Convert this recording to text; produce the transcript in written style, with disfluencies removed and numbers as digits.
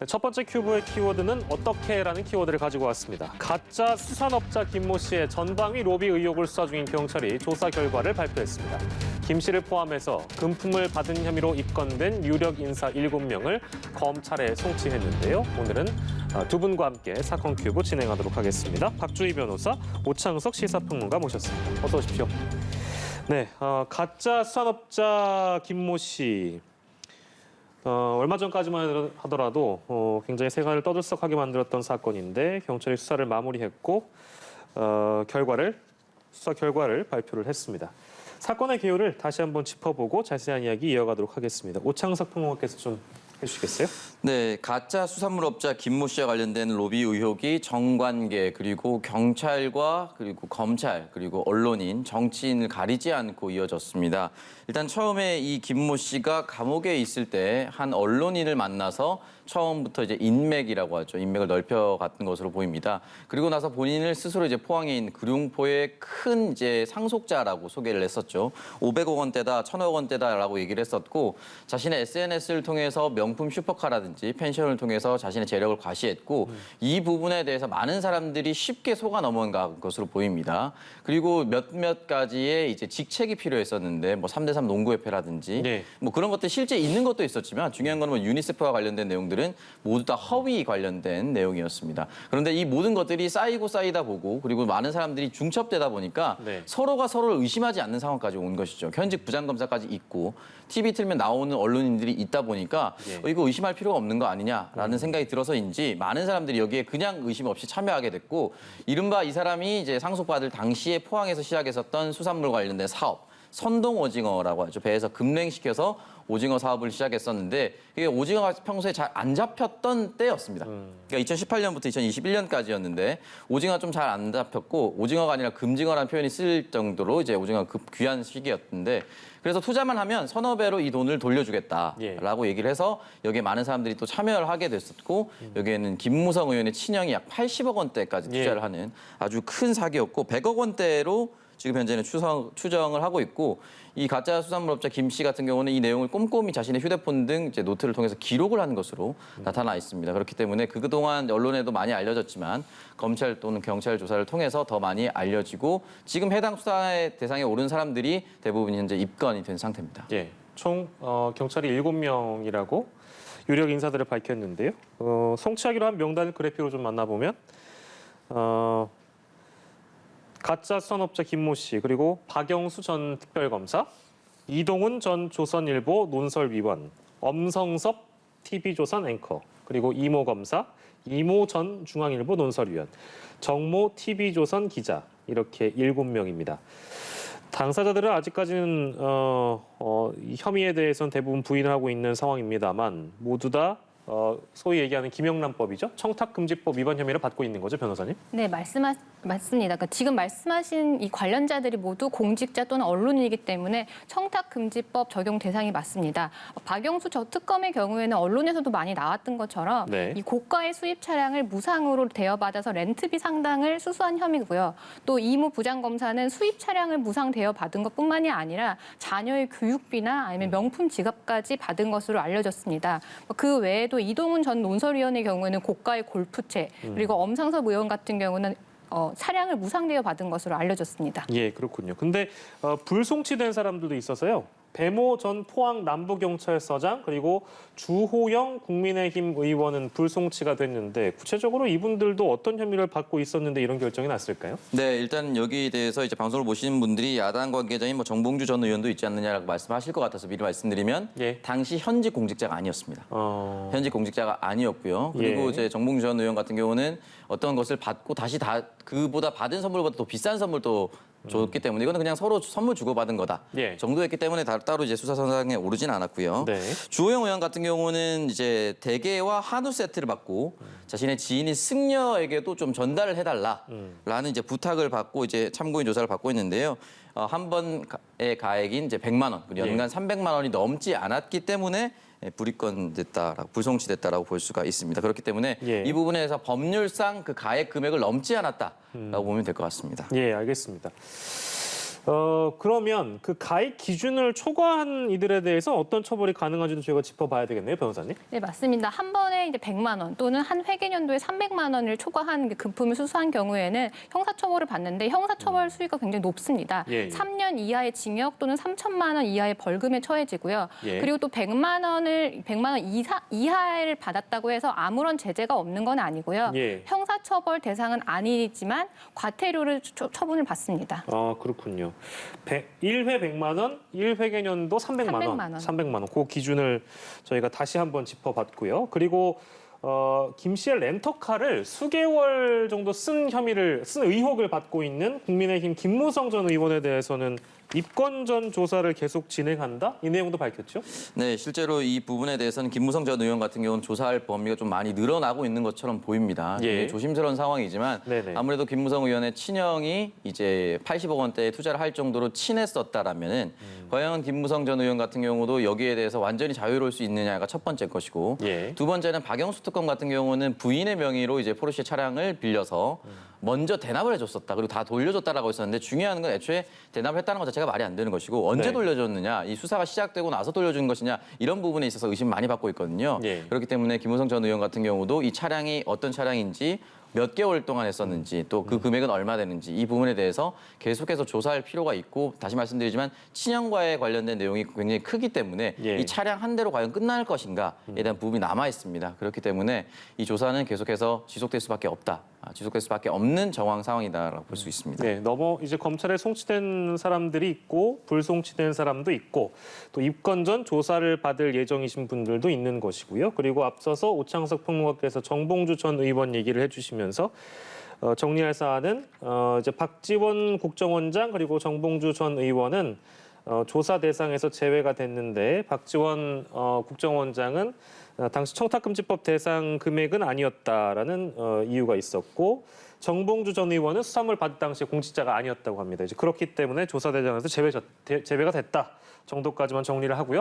네, 첫 번째 큐브의 키워드는 어떻게라는 키워드를 가지고 왔습니다. 가짜 수산업자 김모 씨의 전방위 로비 의혹을 수사 중인 경찰이 조사 결과를 발표했습니다. 김 씨를 포함해서 금품을 받은 혐의로 입건된 유력 인사 7명을 검찰에 송치했는데요. 오늘은 두 분과 함께 사건 큐브 진행하도록 하겠습니다. 박주희 변호사, 오창석 시사평론가 모셨습니다. 어서 오십시오. 네, 가짜 수산업자 김모 씨. 얼마 전까지만 하더라도 굉장히 세간을 떠들썩하게 만들었던 사건인데 경찰이 수사를 마무리했고 수사 결과를 발표를 했습니다. 사건의 개요를 다시 한번 짚어보고 자세한 이야기 이어가도록 하겠습니다. 오창석 평론가께서 좀 해주시겠어요? 네, 가짜 수산물업자 김모 씨와 관련된 로비 의혹이 정관계 그리고 경찰과 그리고 검찰 그리고 언론인, 정치인을 가리지 않고 이어졌습니다. 일단 처음에 이 김모 씨가 감옥에 있을 때 한 언론인을 만나서 처음부터 이제 인맥이라고 하죠. 인맥을 넓혀갔던 것으로 보입니다. 그리고 나서 본인을 스스로 이제 포항에 있는 구룡포의 큰 이제 상속자라고 소개를 했었죠. 500억 원대다, 1000억 원대다라고 얘기를 했었고 자신의 SNS를 통해서 명품 슈퍼카라든지 펜션을 통해서 자신의 재력을 과시했고 이 부분에 대해서 많은 사람들이 쉽게 속아 넘어간 것으로 보입니다. 그리고 몇몇 가지의 이제 직책이 필요했었는데 뭐 3대3 농구협회라든지 네. 뭐 그런 것들 실제 있는 것도 있었지만 중요한 건 뭐 유니세프와 관련된 내용들은 모두 다 허위 관련된 내용이었습니다. 그런데 이 모든 것들이 쌓이고 쌓이다 보고 그리고 많은 사람들이 중첩되다 보니까 네. 서로가 서로를 의심하지 않는 상황까지 온 것이죠. 현직 부장검사까지 있고 TV 틀면 나오는 언론인들이 있다 보니까 이거 의심할 필요가 없는 거 아니냐라는 생각이 들어서인지 많은 사람들이 여기에 그냥 의심 없이 참여하게 됐고 이른바 이 사람이 이제 상속받을 당시에 포항에서 시작했었던 수산물 관련된 사업 선동 오징어라고 하죠. 배에서 급냉시켜서 오징어 사업을 시작했었는데 이게 오징어가 평소에 잘 안 잡혔던 때였습니다. 그러니까 2018년부터 2021년까지였는데 오징어가 좀 잘 안 잡혔고 오징어가 아니라 금징어라는 표현이 쓸 정도로 이제 오징어가 귀한 시기였는데 그래서 투자만 하면 서너 배로 이 돈을 돌려주겠다라고 얘기를 해서 여기에 많은 사람들이 또 참여를 하게 됐었고 여기에는 김무성 의원의 친형이 약 80억 원대까지 투자를 하는 아주 큰 사기였고 100억 원대로 지금 현재는 추정을 하고 있고 이 가짜 수산물업자 김 씨 같은 경우는 이 내용을 꼼꼼히 자신의 휴대폰 등 이제 노트를 통해서 기록을 하는 것으로 나타나 있습니다. 그렇기 때문에 그동안 언론에도 많이 알려졌지만 검찰 또는 경찰 조사를 통해서 더 많이 알려지고 지금 해당 수사의 대상에 오른 사람들이 대부분 현재 입건이 된 상태입니다. 예, 총 경찰이 7명이라고 유력 인사들을 밝혔는데요. 송치하기로 한 명단을 그래픽으로 좀 만나보면 가짜 수산업자 김모 씨, 그리고 박영수 전 특별검사, 이동훈 전 조선일보 논설위원, 엄성섭 TV조선 앵커, 그리고 이모 검사, 이모 전 중앙일보 논설위원, 정모 TV조선 기자 이렇게 7명입니다. 당사자들은 아직까지는 이 혐의에 대해서는 대부분 부인을 하고 있는 상황입니다만 모두 다 소위 얘기하는 김영란법이죠. 청탁금지법 위반 혐의를 받고 있는 거죠, 변호사님? 네, 맞습니다. 그러니까 지금 말씀하신 이 관련자들이 모두 공직자 또는 언론인이기 때문에 청탁금지법 적용 대상이 맞습니다. 박영수 저 특검의 경우에는 언론에서도 많이 나왔던 것처럼 네. 이 고가의 수입 차량을 무상으로 대여받아서 렌트비 상당을 수수한 혐의고요. 또 이모 부장검사는 수입 차량을 무상 대여받은 것뿐만이 아니라 자녀의 교육비나 아니면 명품 지갑까지 받은 것으로 알려졌습니다. 그 외에도 이동훈 전 논설위원의 경우에는 고가의 골프채 그리고 엄상섭 의원 같은 경우는 차량을 무상대여 받은 것으로 알려졌습니다. 예, 그렇군요. 근데 불송치된 사람들도 있어서요. 배모 전 포항 남부경찰서장 그리고 주호영 국민의힘 의원은 불송치가 됐는데 구체적으로 이분들도 어떤 혐의를 받고 있었는데 이런 결정이 났을까요? 네, 일단 여기에 대해서 이제 방송을 보시는 분들이 야당 관계자인 뭐 정봉주 전 의원도 있지 않느냐라고 말씀하실 것 같아서 미리 말씀드리면 예. 당시 현직 공직자가 아니었습니다. 현직 공직자가 아니었고요. 그리고 예. 이제 정봉주 전 의원 같은 경우는 어떤 것을 받고 다시 그보다 받은 선물보다 더 비싼 선물도 줬기 때문에 이거는 그냥 서로 선물 주고받은 거다 예. 정도였기 때문에 따로 이제 수사선상에 오르진 않았고요. 네. 주호영 의원 같은 경우는 이제 대게와 한우 세트를 받고 자신의 지인인 승려에게도 좀 전달을 해달라라는 이제 부탁을 받고 이제 참고인 조사를 받고 있는데요. 한 번의 가액인 이제 100만 원, 그리고 연간 300만 원이 넘지 않았기 때문에 불입건됐다라고 불송치됐다라고 볼 수가 있습니다. 그렇기 때문에 예. 이 부분에서 법률상 그 가액 금액을 넘지 않았다라고 보면 될 것 같습니다. 예, 알겠습니다. 그러면 그 가입 기준을 초과한 이들에 대해서 어떤 처벌이 가능한지도 저희가 짚어봐야 되겠네요, 변호사님. 네, 맞습니다. 한 번에 이제 100만 원 또는 한 회계년도에 300만 원을 초과한 금품을 수수한 경우에는 형사처벌을 받는데 형사처벌 수위가 굉장히 높습니다. 예. 3년 이하의 징역 또는 3천만 원 이하의 벌금에 처해지고요. 예. 그리고 또 100만 원 이하를 받았다고 해서 아무런 제재가 없는 건 아니고요. 예. 형사처벌 대상은 아니지만 과태료를 처분을 받습니다. 아, 그렇군요. 1회 100만 원, 1회계년도 300만 원. 300만 원. 300만 원. 그 기준을 저희가 다시 한번 짚어봤고요. 그리고 김 씨의 렌터카를 수개월 정도 쓴 의혹을 받고 있는 국민의힘 김무성 전 의원에 대해서는 입건 전 조사를 계속 진행한다? 이 내용도 밝혔죠? 네, 실제로 이 부분에 대해서는 김무성 전 의원 같은 경우는 조사할 범위가 좀 많이 늘어나고 있는 것처럼 보입니다. 예. 굉장히 조심스러운 상황이지만 네네. 아무래도 김무성 의원의 친형이 이제 80억 원대의 투자를 할 정도로 친했었다라면은 과연 김무성 전 의원 같은 경우도 여기에 대해서 완전히 자유로울 수 있느냐가 첫 번째 것이고 예. 두 번째는 박영수 특검 같은 경우는 부인의 명의로 이제 포르쉐 차량을 빌려서 먼저 대납을 해줬었다. 그리고 다 돌려줬다라고 했었는데 중요한 건 애초에 대납을 했다는 것 자체가 말이 안 되는 것이고 언제 네. 돌려줬느냐, 이 수사가 시작되고 나서 돌려주는 것이냐 이런 부분에 있어서 의심 많이 받고 있거든요. 예. 그렇기 때문에 김무성 전 의원 같은 경우도 이 차량이 어떤 차량인지 몇 개월 동안 했었는지 또 그 금액은 얼마 되는지 이 부분에 대해서 계속해서 조사할 필요가 있고 다시 말씀드리지만 친형과에 관련된 내용이 굉장히 크기 때문에 예. 이 차량 한 대로 과연 끝날 것인가에 대한 부분이 남아 있습니다. 그렇기 때문에 이 조사는 계속해서 지속될 수밖에 없다. 지속될 수밖에 없는 정황 상황이다라고 볼 수 있습니다. 네, 너무 이제 검찰에 송치된 사람들이 있고 불송치된 사람도 있고 또 입건 전 조사를 받을 예정이신 분들도 있는 것이고요. 그리고 앞서서 오창석 평론가께서 정봉주 전 의원 얘기를 해주시면서 정리할 사안은 이제 박지원 국정원장 그리고 정봉주 전 의원은 조사 대상에서 제외가 됐는데 박지원 국정원장은 당시 청탁금지법 대상 금액은 아니었다라는 이유가 있었고 정봉주 전 의원은 수사물 받을 당시에 공직자가 아니었다고 합니다. 이제 그렇기 때문에 조사 대상에서 제외가 됐다 정도까지만 정리를 하고요.